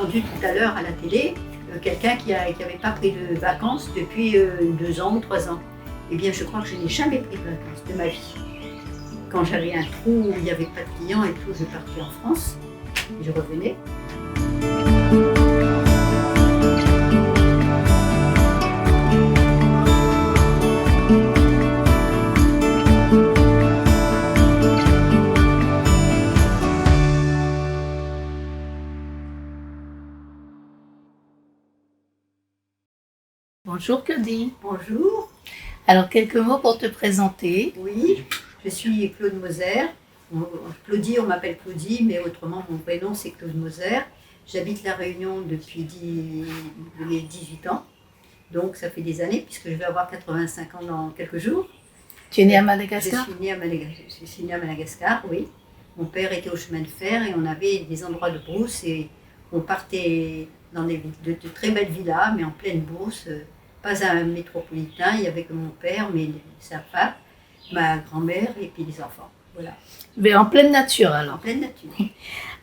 entendu tout à l'heure à la télé quelqu'un qui n'avait pas pris de vacances depuis 2 ans ou 3 ans. Eh bien, je crois que je n'ai jamais pris de vacances de ma vie. Quand j'avais un trou où il n'y avait pas de clients et tout, je partais en France, je revenais. Bonjour Claudie. Bonjour. Alors quelques mots pour te présenter. Oui, je suis Claude Moser. Claudie, on m'appelle Claudie, mais autrement mon prénom c'est Claude Moser. J'habite La Réunion depuis 18 ans. Donc ça fait des années puisque je vais avoir 85 ans dans quelques jours. Tu es née à Madagascar? Je suis née à Madagascar, oui. Mon père était au chemin de fer et on avait des endroits de brousse et on partait dans de très belles villas, mais en pleine brousse. Pas un métropolitain, il y avait que mon père, mais sa femme, ma grand-mère et puis les enfants. Voilà. Mais en pleine nature alors. En pleine nature.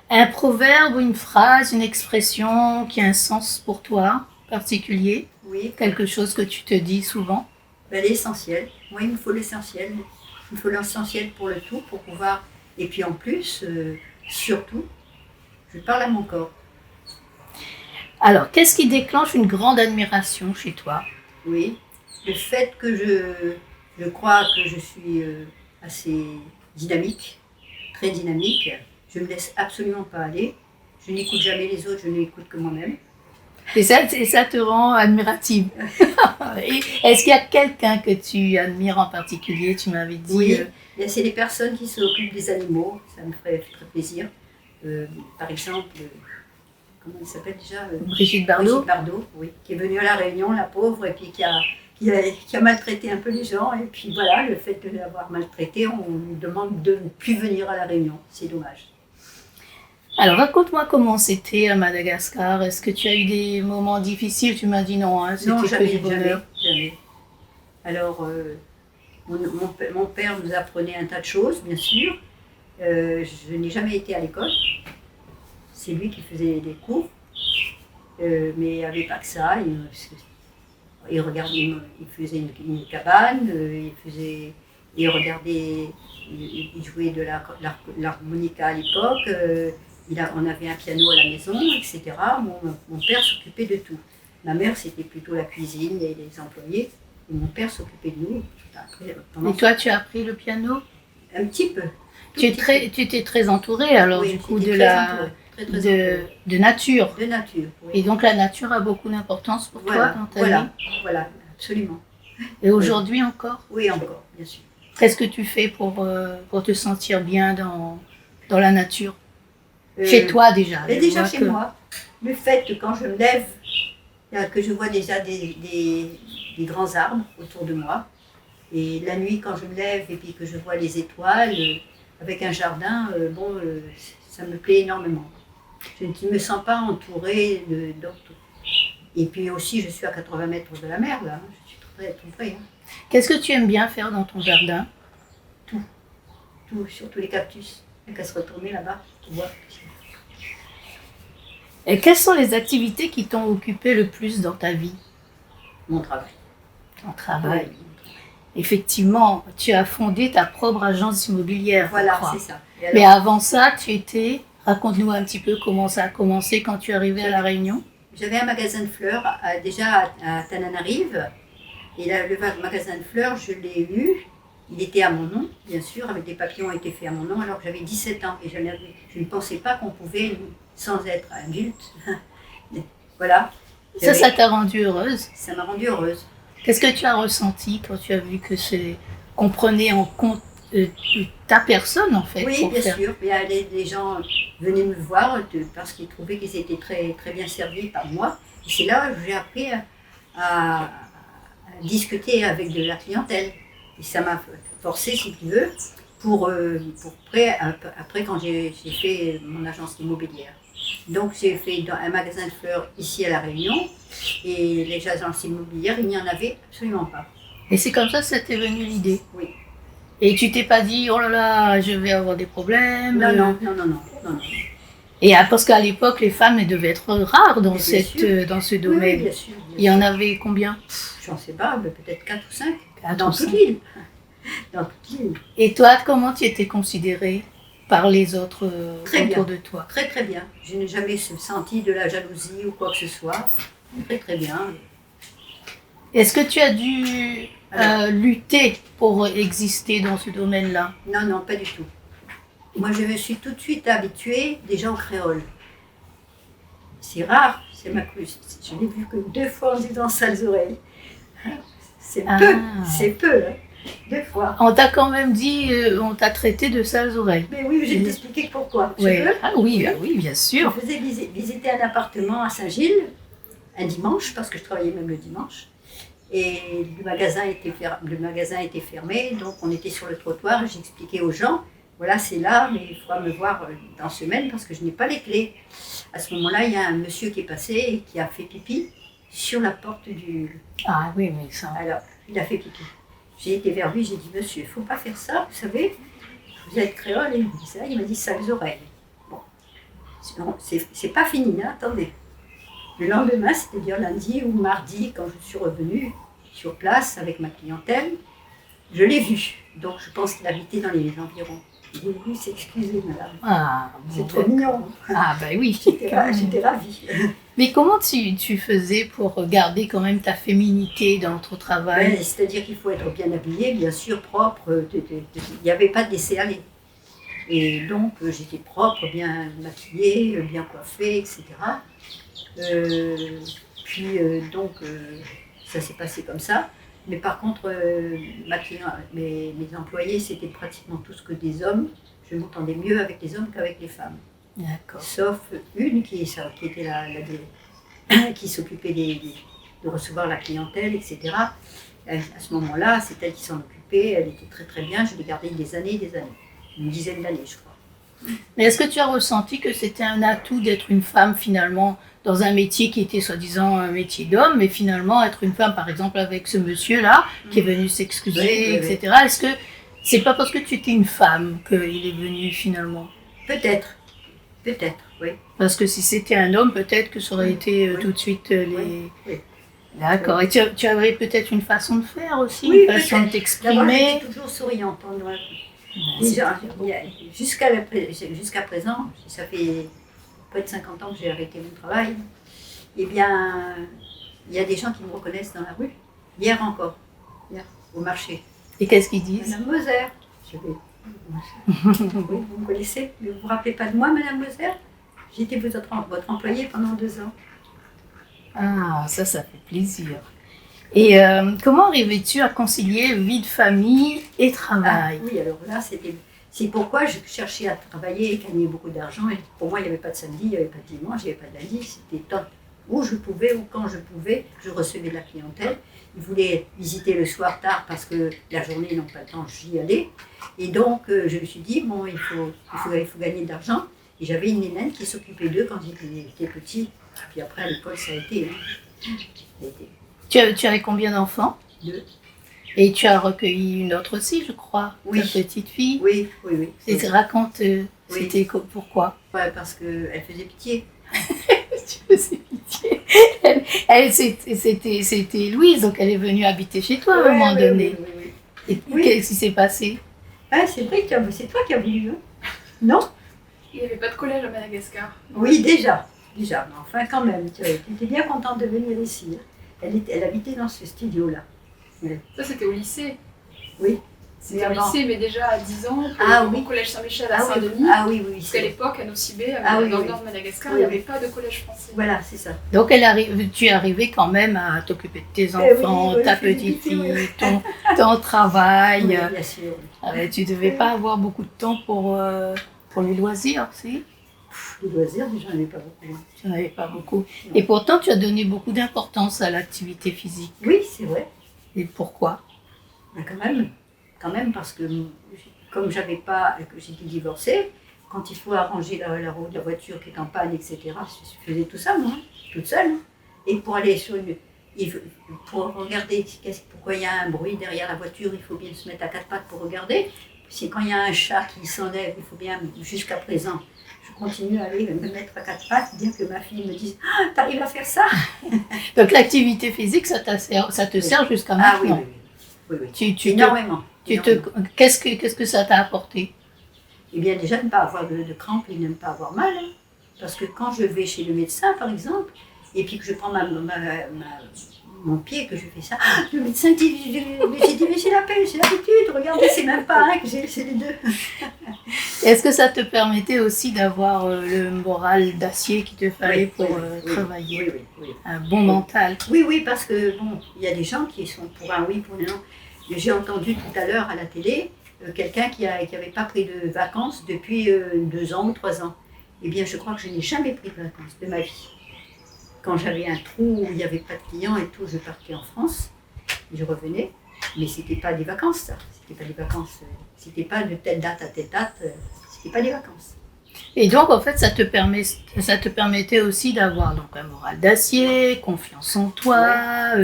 Un proverbe ou une phrase, une expression qui a un sens pour toi particulier? Oui. Quelque chose que tu te dis souvent? L'essentiel. Moi, il me faut l'essentiel. Il me faut l'essentiel pour le tout, pour pouvoir. Et puis en plus, surtout, je parle à mon corps. Alors, qu'est-ce qui déclenche une grande admiration chez toi? Oui, le fait que je crois que je suis assez dynamique, très dynamique. Je ne me laisse absolument pas aller. Je n'écoute jamais les autres, je n'écoute que moi-même. Et ça te rend admirative. Est-ce qu'il y a quelqu'un que tu admires en particulier? Tu m'avais dit... Oui, c'est les personnes qui s'occupent des animaux, ça me ferait très plaisir. Par exemple... Comment elle s'appelle déjà Brigitte Bardot. Brigitte Bardot, oui, qui est venue à La Réunion, la pauvre, et puis qui a maltraité un peu les gens. Et puis voilà, le fait de l'avoir maltraité, on lui demande de ne plus venir à La Réunion. C'est dommage. Alors raconte-moi comment c'était à Madagascar. Est-ce que tu as eu des moments difficiles? Tu m'as dit non, hein, c'était que du bonheur. Jamais. Alors, mon père nous apprenait un tas de choses, bien sûr. Je n'ai jamais été à l'école. C'est lui qui faisait des cours, mais il n'y avait pas que ça. Il regardait, il faisait une cabane, il regardait, il jouait de l'harmonica à l'époque. On avait un piano à la maison, etc. Mon père s'occupait de tout. Ma mère, c'était plutôt la cuisine et les employés. Et mon père s'occupait de nous. Et toi, tu as appris le piano? Un petit peu. Tu étais très entourée alors, oui, du coup, de nature. De nature, oui. Et donc la nature a beaucoup d'importance pour toi dans ta vie? Voilà, absolument. Et aujourd'hui encore? Oui, encore, bien sûr. Qu'est-ce que tu fais pour te sentir bien dans la nature? Chez toi déjà? Mais déjà chez moi. Le fait que quand je me lève, que je vois déjà des grands arbres autour de moi, et la nuit quand je me lève et puis que je vois les étoiles, avec un jardin, ça me plaît énormément. Je ne me sens pas entourée d'autres. Et puis aussi, je suis à 80 mètres de la mer, là. Je suis tout près. Hein. Qu'est-ce que tu aimes bien faire dans ton jardin? Tout, surtout les cactus. Il n'y a qu'à se retourner là-bas, tu vois. Et quelles sont les activités qui t'ont occupé le plus dans ta vie? Mon travail. Ton travail. Oui. Effectivement, tu as fondé ta propre agence immobilière. Voilà, c'est ça. Alors, mais avant ça, raconte-nous un petit peu comment ça a commencé quand tu es arrivée à La Réunion. J'avais un magasin de fleurs déjà à Tananarive. Et là, le magasin de fleurs, je l'ai eu. Il était à mon nom, bien sûr, avec des papiers ont été faits à mon nom, alors que j'avais 17 ans. Et je ne pensais pas qu'on pouvait, sans être adulte, voilà. Ça t'a rendue heureuse? Ça m'a rendue heureuse. Qu'est-ce que tu as ressenti quand tu as vu qu'on prenait en compte ta personne, en fait? Oui, bien sûr. Les gens venaient me voir parce qu'ils trouvaient qu'ils étaient très, très bien servis par moi. Et c'est là que j'ai appris à discuter avec de la clientèle. Et ça m'a forcé, si tu veux, après quand j'ai fait mon agence immobilière. Donc j'ai fait un magasin de fleurs ici à La Réunion et les agences immobilières, il n'y en avait absolument pas. Et c'est comme ça que t'est venue l'idée? Oui. Et tu t'es pas dit, oh là là, je vais avoir des problèmes? Non. Et parce qu'à l'époque, les femmes, elles devaient être rares dans, Mais bien sûr. dans ce Oui, domaine. bien sûr. Il y en avait combien? J'en sais pas, mais peut-être 4 ou 5. Quatre Dans ou toute cinq. l'île. Dans toute l'île. Et toi, comment tu étais considérée par les autres Très autour bien. de toi? Très très bien. Je n'ai jamais senti de la jalousie ou quoi que ce soit. Très très bien. Est-ce que tu as dû lutter pour exister dans ce domaine-là? Non, non, pas du tout. Moi, je me suis tout de suite habituée déjà au créole. C'est rare, je l'ai vu que 2 fois en disant sales oreilles. C'est Ah. peu, hein. 2 fois. On t'a quand même dit, on t'a traité de sales oreilles. Mais oui, je vais t'expliquer pourquoi. Je Ouais. peux. Ah oui, bien Je sûr. faisais visiter un appartement à Saint-Gilles, un dimanche, parce que je travaillais même le dimanche. Et le magasin était fermé, donc on était sur le trottoir et j'expliquais aux gens, voilà c'est là, mais il faudra me voir dans semaine parce que je n'ai pas les clés. À ce moment-là, il y a un monsieur qui est passé et qui a fait pipi sur la porte du... Ah oui, mais ça... Alors, il a fait pipi. J'ai été vers lui, j'ai dit, monsieur, il ne faut pas faire ça, vous savez, vous êtes créole, et il me dit ça, il m'a dit sales oreilles. Bon, c'est pas fini, hein, attendez. Le lendemain, c'est-à-dire lundi ou mardi, quand je suis revenue sur place avec ma clientèle, je l'ai vu. Donc je pense qu'il habitait dans les environs. Il est venu s'excuser, madame. Ah, C'est bon, trop mignon. Ah bah oui. J'étais ravie. Mais comment tu faisais pour garder quand même ta féminité dans ton travail? Ben, c'est-à-dire qu'il faut être bien habillé, bien sûr, propre. Il n'y avait pas de laisser-aller. Et donc j'étais propre, bien maquillée, bien coiffée, etc. Donc ça s'est passé comme ça. Mais par contre, mes employés, c'était pratiquement tous que des hommes. Je m'entendais mieux avec les hommes qu'avec les femmes. D'accord. Sauf une qui était qui s'occupait de recevoir la clientèle, etc. À ce moment-là, c'est elle qui s'en occupait. Elle était très très bien. Je l'ai gardée des années et des années. Une dizaine d'années, je crois. Mais est-ce que tu as ressenti que c'était un atout d'être une femme finalement dans un métier qui était soi-disant un métier d'homme, mais finalement être une femme, par exemple avec ce monsieur-là qui est venu s'excuser, Oui, etc. Est-ce que c'est pas parce que tu étais une femme qu'il est venu finalement? Peut-être, oui. Parce que si c'était un homme, peut-être que ça aurait été oui. tout de suite les... Oui. D'accord. Et tu avais peut-être une façon de faire aussi, Oui, une façon de D'abord, t'exprimer. j'étais toujours souriante. Déjà, jusqu'à présent, ça fait près de 50 ans que j'ai arrêté mon travail, eh bien, il y a des gens qui me reconnaissent dans la rue. Hier encore, au marché. Et qu'est-ce qu'ils disent? Madame Moser. Oui, vous me connaissez, mais vous ne vous rappelez pas de moi, Madame Moser? J'étais votre employée pendant 2 ans. Ah, ça fait plaisir. Et comment arrivais-tu à concilier vie de famille et travail? Oui, alors là, c'est pourquoi je cherchais à travailler et gagner beaucoup d'argent. Et pour moi, il n'y avait pas de samedi, il n'y avait pas de dimanche, il n'y avait pas de lundi. C'était tant où je pouvais ou quand je pouvais, je recevais de la clientèle. Ils voulaient visiter le soir tard parce que la journée, ils n'ont pas le temps, j'y allais. Et donc, je me suis dit, bon, il faut gagner de l'argent. Et j'avais une nénette qui s'occupait d'eux quand j'étais petit. Puis après, à l'école, ça a été. Tu avais combien d'enfants? 2. Et tu as recueilli une autre aussi, je crois, Oui. ta petite fille. Oui. Et raconte, Oui. c'était pourquoi? Ouais, parce qu'elle faisait pitié. Tu faisais pitié. C'était Louise, donc elle est venue habiter chez toi à un moment donné. Oui. Et qu'est-ce qui s'est passé? Ah, c'est vrai que c'est toi qui as voulu, hein? Non? Il n'y avait pas de collège à Madagascar. Oui, déjà. Mais enfin, quand même, tu étais bien contente de venir ici. Hein. Elle habitait dans ce studio-là. Ouais. Ça, c'était au lycée. Oui. C'était au lycée, mais déjà à 10 ans, au collège Saint-Michel à Oui. Saint-Denis. Oui. Parce qu'à l'époque, à Nocibé, dans le nord de Madagascar, il n'y avait pas de collège français. Voilà, c'est ça. Donc tu es arrivée quand même à t'occuper de tes enfants, ta petite fille, ton travail. Oui, bien sûr. Tu ne devais pas avoir beaucoup de temps pour les loisirs, si? Les loisirs, déjà, j'en avais pas beaucoup. Tu n'en avais pas beaucoup. Non. Et pourtant, tu as donné beaucoup d'importance à l'activité physique. Oui, c'est vrai. Et pourquoi? Ben, quand même, parce que comme que j'étais divorcée, quand il faut arranger la voiture qui est en panne, etc., je faisais tout ça, moi, toute seule. Et pour aller pour regarder pourquoi il y a un bruit derrière la voiture, il faut bien se mettre à 4 pattes pour regarder. Si quand il y a un chat qui s'enlève, il faut bien, jusqu'à présent, je continue à aller me mettre à quatre pattes, dire que ma fille me dise « Ah, t'arrives à faire ça ?» Donc l'activité physique, ça te sert jusqu'à Ah oui, maintenant. oui, oui. Oui. Tu Énormément. Qu'est-ce que ça t'a apporté? Eh bien, déjà, ne pas avoir de crampes et ne pas avoir mal. Hein. Parce que quand je vais chez le médecin, par exemple, et puis que je prends mon pied, que je fais ça, le médecin dit, j'ai dit, mais j'ai l'habitude, regardez, c'est même pas un que c'est les deux. Est-ce que ça te permettait aussi d'avoir le moral d'acier qu'il te fallait pour travailler? Oui. Un bon mental? Oui, parce que, bon, il y a des gens qui sont pour un oui, pour un non. J'ai entendu tout à l'heure à la télé quelqu'un qui n'avait pas pris de vacances depuis 2 ans ou 3 ans. Eh bien, je crois que je n'ai jamais pris de vacances de ma vie. Quand j'avais un trou où il n'y avait pas de clients et tout, je partais en France, je revenais, mais c'était pas des vacances, ça. C'était pas des vacances. C'était pas de telle date à telle date. C'était pas des vacances. Et donc, en fait, ça te permettait aussi d'avoir donc un moral d'acier, confiance en toi.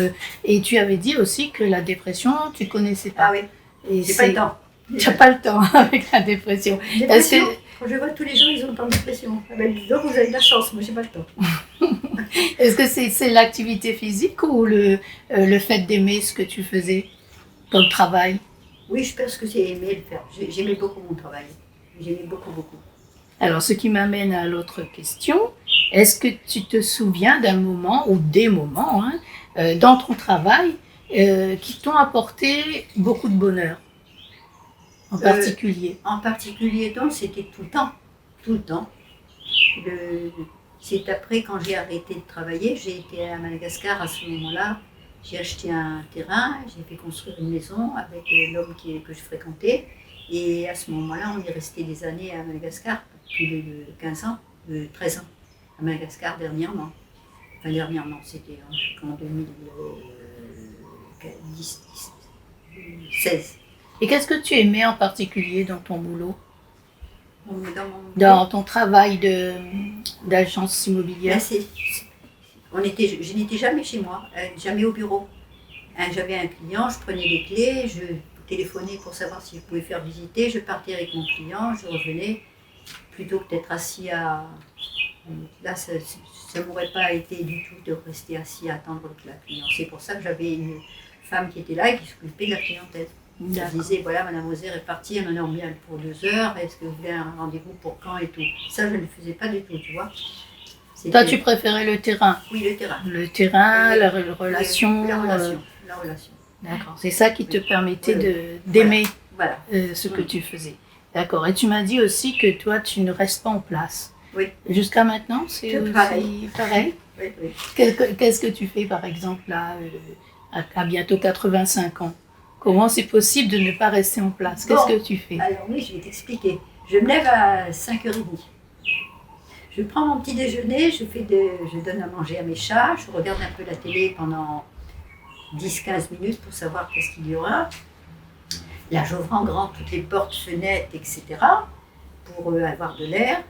Et tu avais dit aussi que la dépression, tu connaissais pas. Ah oui. Et j'ai pas le temps. Tu n'as pas le temps avec la dépression. Dépression, quand je vois tous les gens, ils ont le temps de dépression. Ah ben, donc vous avez de la chance, moi j'ai pas le temps. Est-ce que c'est l'activité physique ou le fait d'aimer ce que tu faisais comme travail? Oui, je pense que j'ai aimé le faire. J'aimais beaucoup mon travail. J'aimais beaucoup. Alors, ce qui m'amène à l'autre question, est-ce que tu te souviens d'un moment ou des moments dans ton travail qui t'ont apporté beaucoup de bonheur en particulier? En particulier, donc, c'était tout le temps. C'est après, quand j'ai arrêté de travailler, j'ai été à Madagascar à ce moment-là. J'ai acheté un terrain, j'ai fait construire une maison avec l'homme que je fréquentais. Et à ce moment-là, on est resté des années à Madagascar, plus de 15 ans, 13 ans, à Madagascar dernièrement. Enfin, c'était en 2016. Et qu'est-ce que tu aimais en particulier dans ton boulot? Dans ton travail d'agence immobilière? Je n'étais jamais chez moi, jamais au bureau. J'avais un client, je prenais les clés, je téléphonais pour savoir si je pouvais faire visiter, je partais avec mon client, je revenais, plutôt que d'être assis à... Là, ça ne m'aurait pas été du tout de rester assis à attendre la cliente. C'est pour ça que j'avais une femme qui était là et qui s'occupait de la clientèle. Je disais, voilà, Madame Ozer est partie, elle en a bien pour 2 heures, est-ce que vous voulez un rendez-vous pour quand et tout. Ça, je ne le faisais pas du tout, tu vois. Toi, tu préférais le terrain? Oui, le terrain. Le terrain, la relation. La relation. D'accord, c'est ça qui te permettait d'aimer ce que Oui. tu faisais. D'accord, et tu m'as dit aussi que toi, tu ne restes pas en place. Oui. Jusqu'à maintenant, c'est aussi pareil. Oui. Qu'est-ce que tu fais, par exemple, là, à bientôt 85 ans? Comment c'est possible de ne pas rester en place? Qu'est-ce que tu fais? Alors oui, je vais t'expliquer. Je me lève à 5h30. Je prends mon petit déjeuner, je donne à manger à mes chats, je regarde un peu la télé pendant 10-15 minutes pour savoir qu'est-ce qu'il y aura. Là, j'ouvre en grand toutes les portes, fenêtres, etc. pour avoir de l'air.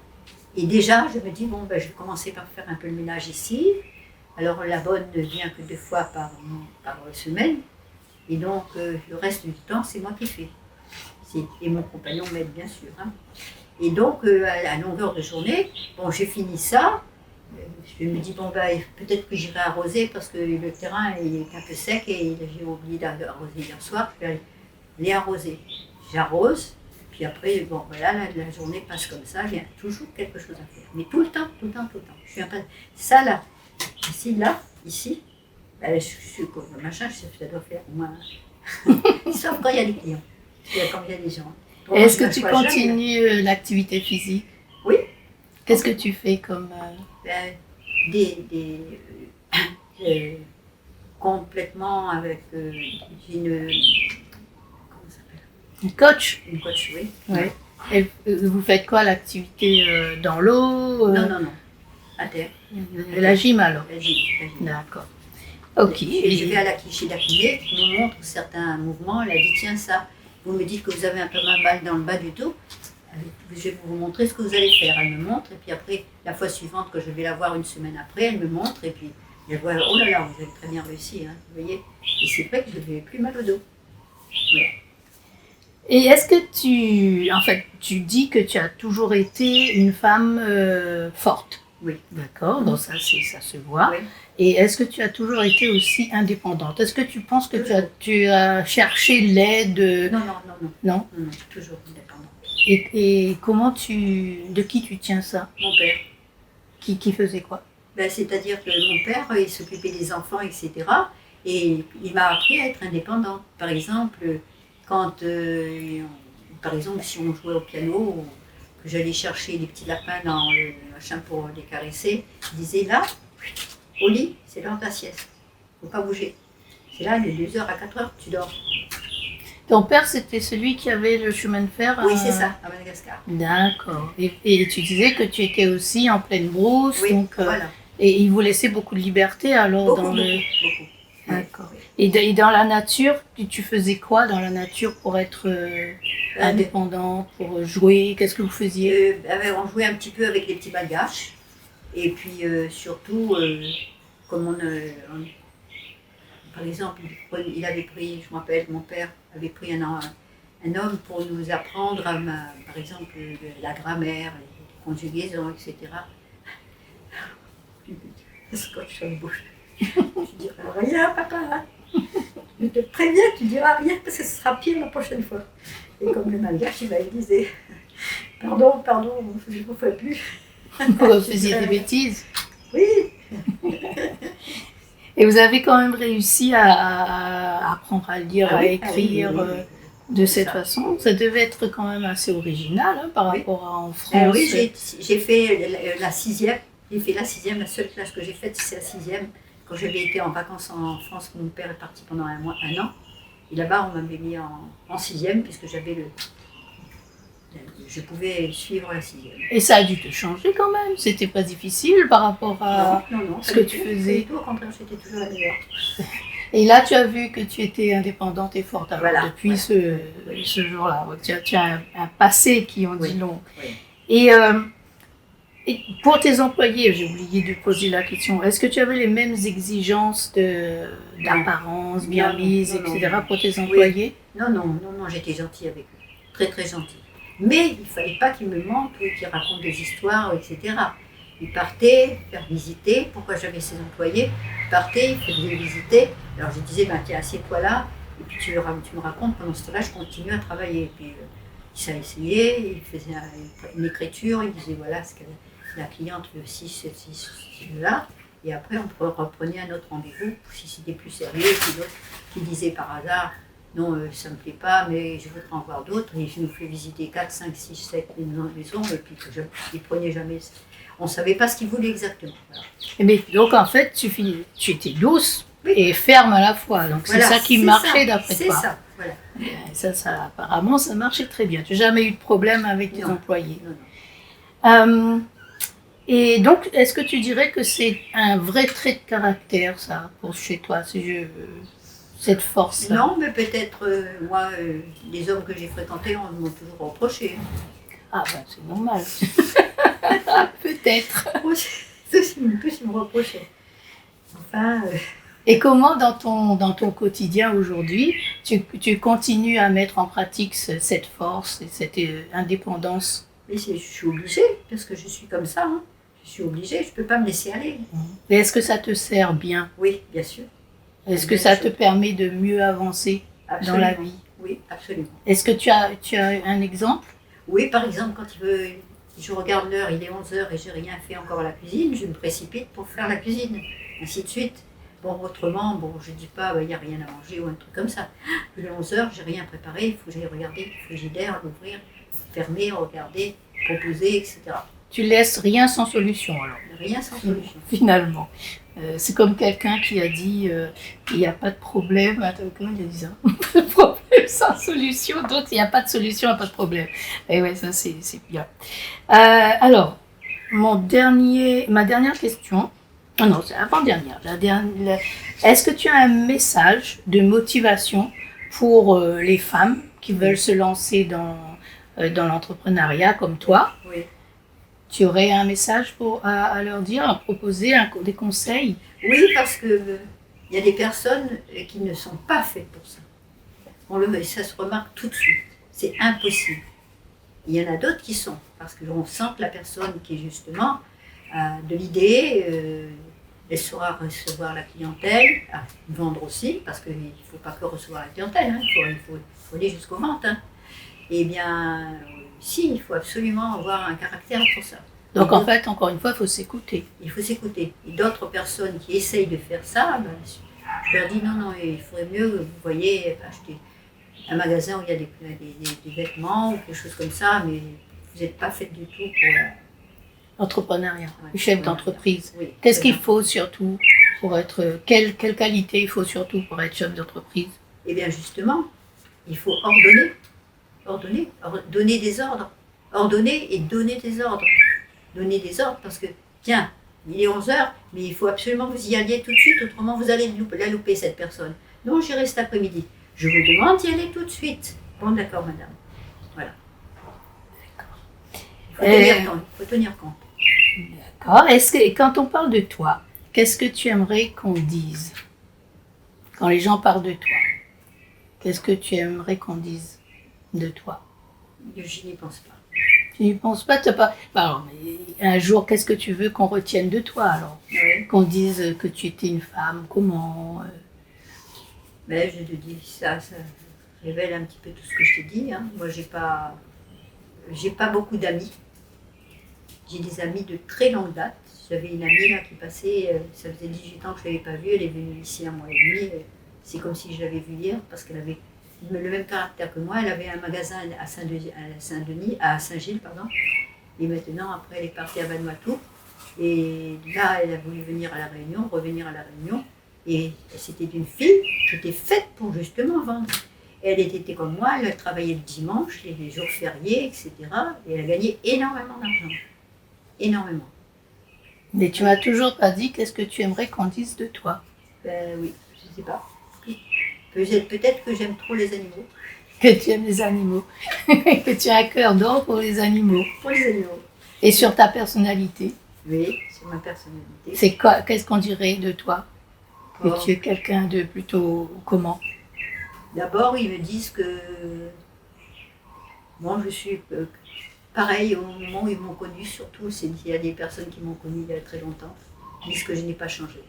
Et déjà, je me dis, bon, je vais commencer par faire un peu le ménage ici. Alors, la bonne ne vient que 2 fois par semaine. Et donc, le reste du temps, c'est moi qui fais. Et mon compagnon m'aide, bien sûr. Hein. Et donc, à longueur de journée, bon, j'ai fini ça. Je me dis, peut-être que j'irai arroser parce que le terrain est un peu sec et j'ai oublié d'arroser hier soir. Je vais aller arroser. J'arrose, puis après, la journée passe comme ça. Il y a toujours quelque chose à faire. Mais tout le temps. Je suis ça là, ici. Je suis comme machin, ça doit faire au moins. Sauf quand il y a des clients, quand il y a des gens. Est-ce que tu continues l'activité physique? Oui. Qu'est-ce que tu fais comme. Complètement avec. J'ai une. Comment ça s'appelle? Une coach? Une coach, oui. Ouais. Et vous faites quoi, l'activité dans l'eau? Non. À terre. La gym alors? La gym. D'accord. Ok. Et je vais chez la kiné qui me montre certains mouvements. Elle a dit, tiens, ça, vous me dites que vous avez un peu mal dans le bas du dos. Je vais vous montrer ce que vous allez faire. Elle me montre, et puis après, la fois suivante que je vais la voir une semaine après, elle me montre, et puis je vois, oh là là, vous avez très bien réussi, hein, vous voyez. Et c'est vrai que je n'avais plus mal au dos. Voilà. Et est-ce que tu dis que tu as toujours été une femme forte? Oui. D'accord, donc ça se voit. Oui. Et est-ce que tu as toujours été aussi indépendante? Est-ce que tu penses que Toujours. tu as cherché l'aide? Non. Non? Non, toujours indépendante. Et de qui tu tiens ça? Mon père. Qui faisait quoi? Ben, c'est-à-dire que mon père, il s'occupait des enfants, etc. Et il m'a appris à être indépendante. Par exemple, quand, par exemple, si on jouait au piano, que j'allais chercher des petits lapins dans le machin pour les caresser, il disait là, au lit, c'est l'heure de la sieste. Il ne faut pas bouger. C'est là, de 2h à 4h, tu dors. Ton père, c'était celui qui avait le chemin de fer? Oui, c'est ça, à Madagascar. D'accord. Et tu disais que tu étais aussi en pleine brousse, Oui, donc, voilà. et il vous laissait beaucoup de liberté alors Beaucoup. D'accord. Oui. Et dans la nature, tu faisais quoi dans la nature pour être indépendante, pour jouer? Qu'est-ce que vous faisiez? On jouait un petit peu avec les petits bagages. Et puis surtout, comme par exemple, il avait pris, je me rappelle, mon père avait pris un homme pour nous apprendre, par exemple, la grammaire, les conjugaisons, etc. Le scotch sur la bouche. Tu diras rien, papa. Je te préviens, tu diras rien parce que ce sera pire la prochaine fois. Et comme le malgache, il disait pardon, je ne vous ferai plus. Vous faisiez des bêtises? Oui. Et vous avez quand même réussi à apprendre à lire, à écrire de cette façon. Ça devait être quand même assez original par rapport à en France. Oui, j'ai fait la 6e. J'ai fait la 6e, la seule classe que j'ai faite, c'est la 6e. Quand j'avais été en vacances en France, mon père est parti pendant un an. Et là-bas, on m'avait mis en 6e, puisque je pouvais suivre la 6e. Et ça a dû te changer quand même? C'était pas difficile par rapport à ce que tu faisais? Au contraire, j'étais toujours la meilleure. Et là, tu as vu que tu étais indépendante et forte. Alors, voilà, depuis ce jour-là, tu as un passé qui en dit long. Oui. Et pour tes employés, j'ai oublié de poser la question, est-ce que tu avais les mêmes exigences d'apparence, bien mise, etc. pour tes employés? Oui. Non, j'étais gentille avec eux. Très, très gentille. Mais il ne fallait pas qu'ils me mentent ou qu'ils racontent des histoires, etc. Ils partaient faire visiter. Pourquoi j'avais ces employés? Ils partaient, ils faisaient visiter. Alors je disais, tiens, assieds-toi là, et puis tu me racontes, pendant ce temps-là, je continue à travailler. Et puis ça essayé, il faisait une écriture, il disait, voilà ce que la cliente veut ci, là. Et après, on reprenait un autre rendez-vous, si c'était plus sérieux, puis d'autres qui disaient par hasard, non, ça ne me plaît pas, mais je voudrais en voir d'autres. Et je nous fais visiter 4, 5, 6, 7 maisons, et puis ils ne prenaient jamais. On ne savait pas ce qu'ils voulaient exactement. Voilà. Mais donc en fait, tu étais douce et ferme à la fois. Donc c'est ça qui marchait d'après toi. C'est ça, voilà. Ça, apparemment, ça marchait très bien. Tu n'as jamais eu de problème avec tes employés. Non. Et donc, est-ce que tu dirais que c'est un vrai trait de caractère, ça, pour chez toi, cette force-là? Non, mais peut-être, moi, les hommes que j'ai fréquentés, on m'ont toujours reproché. Ah ben, c'est normal. Peut-être. C'est ce qu'ils me reprochaient. Enfin... Et comment, dans ton quotidien aujourd'hui, tu continues à mettre en pratique cette force et cette indépendance? Mais je suis obligée, parce que je suis comme ça. Hein. Je suis obligée, je ne peux pas me laisser aller. Et est-ce que ça te sert bien? Oui, bien sûr. Est-ce que ça te permet de mieux avancer dans la vie? Oui, absolument. Est-ce que tu as un exemple? Oui, par exemple, quand je regarde l'heure, il est 11h et je n'ai rien fait encore à la cuisine, je me précipite pour faire la cuisine, ainsi de suite. Bon, autrement, je ne dis pas, il n'y a rien à manger ou un truc comme ça. Il est 11h, je n'ai rien préparé, il faut que j'aille regarder le frigidaire, l'ouvrir, fermer, regarder, proposer, etc. Tu laisses rien sans solution alors? Rien sans solution. Finalement. C'est comme quelqu'un qui a dit il n'y a pas de problème. Attends, comment il a dit ça? Pas de problème sans solution, donc il n'y a pas de solution, il n'y a pas de problème. Et ouais, ça c'est bien. Alors, ma dernière question. Oh non, c'est avant-dernière. Est-ce que tu as un message de motivation pour les femmes qui veulent se lancer dans l'entrepreneuriat comme toi? Oui. Tu aurais un message à leur dire, à proposer, des conseils? Oui, parce que il y a des personnes qui ne sont pas faites pour ça. Ça se remarque tout de suite. C'est impossible. Il y en a d'autres qui sont, parce qu'on sent que la personne qui est justement de l'idée, elle saura recevoir la clientèle, vendre aussi, parce qu'il ne faut pas que recevoir la clientèle, hein, il faut aller jusqu'aux ventes. Hein. Eh bien, si, il faut absolument avoir un caractère pour ça. Donc en fait, encore une fois, il faut s'écouter. Il faut s'écouter. Et d'autres personnes qui essayent de faire ça, ben, je leur dis non, il faudrait mieux, vous voyez, acheter un magasin où il y a des vêtements ou quelque chose comme ça, mais vous n'êtes pas fait du tout pour Entrepreneuriat, Ouais, chef d'entreprise. Oui, Qu'est-ce qu'il faut surtout pour être... Quelle qualité il faut surtout pour être chef d'entreprise? Eh bien justement, il faut donner des ordres. Ordonner et donner des ordres. Donner des ordres parce que, tiens, il est 11h, mais il faut absolument que vous y alliez tout de suite, autrement vous allez la louper cette personne. Non, j'irai cet après-midi. Je vous demande d'y aller tout de suite. Bon, d'accord, madame. Voilà. Il faut tenir compte. D'accord. Quand on parle de toi, qu'est-ce que tu aimerais qu'on dise? Quand les gens parlent de toi, qu'est-ce que tu aimerais qu'on dise de toi? Je n'y pense pas. Tu n'y penses pas, Alors, mais un jour, qu'est-ce que tu veux qu'on retienne de toi alors? Oui. Qu'on dise que tu étais une femme, comment? Mais je te dis, ça révèle un petit peu tout ce que je t'ai dit. Hein. Moi, j'ai pas beaucoup d'amis. J'ai des amis de très longue date. J'avais une amie là qui passait, ça faisait 18 ans que je ne l'avais pas vue, elle est venue ici un mois et demi. C'est comme si je l'avais vue hier parce qu'elle avait le même caractère que moi. Elle avait un magasin à Saint-Denis, à Saint-Gilles, pardon. Et maintenant, après, elle est partie à Vanuatu. Et là, elle a voulu venir à La Réunion, revenir à La Réunion. Et c'était une fille qui était faite pour justement vendre. Et elle était comme moi, elle travaillait le dimanche, les jours fériés, etc. Et elle a gagné énormément d'argent. Énormément. Mais tu m'as toujours pas dit qu'est-ce que tu aimerais qu'on dise de toi. Ben oui, je ne sais pas. Peut-être que j'aime trop les animaux. Que tu aimes les animaux. Que tu as un cœur d'or pour les animaux. Pour les animaux. Et sur ta personnalité. Oui, sur ma personnalité. C'est quoi? Qu'est-ce qu'on dirait de toi? Que Oh. tu es quelqu'un de plutôt comment? D'abord, ils me disent que moi, je suis pareil au moment où ils m'ont connue, surtout, il y a des personnes qui m'ont connue il y a très longtemps, ils disent que je n'ai pas changé.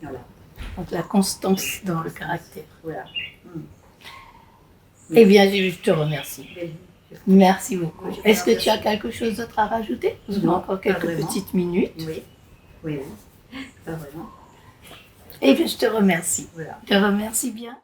Voilà. Donc la constance dans le caractère. Voilà. Eh bien, je te remercie. Mais Merci beaucoup. Je vous Est-ce que tu as remercie. quelque chose d'autre à rajouter? Nous avons Non, encore pas quelques vraiment. petites minutes. oui, pas vraiment. Eh bien, je te remercie. Voilà. Je te remercie bien.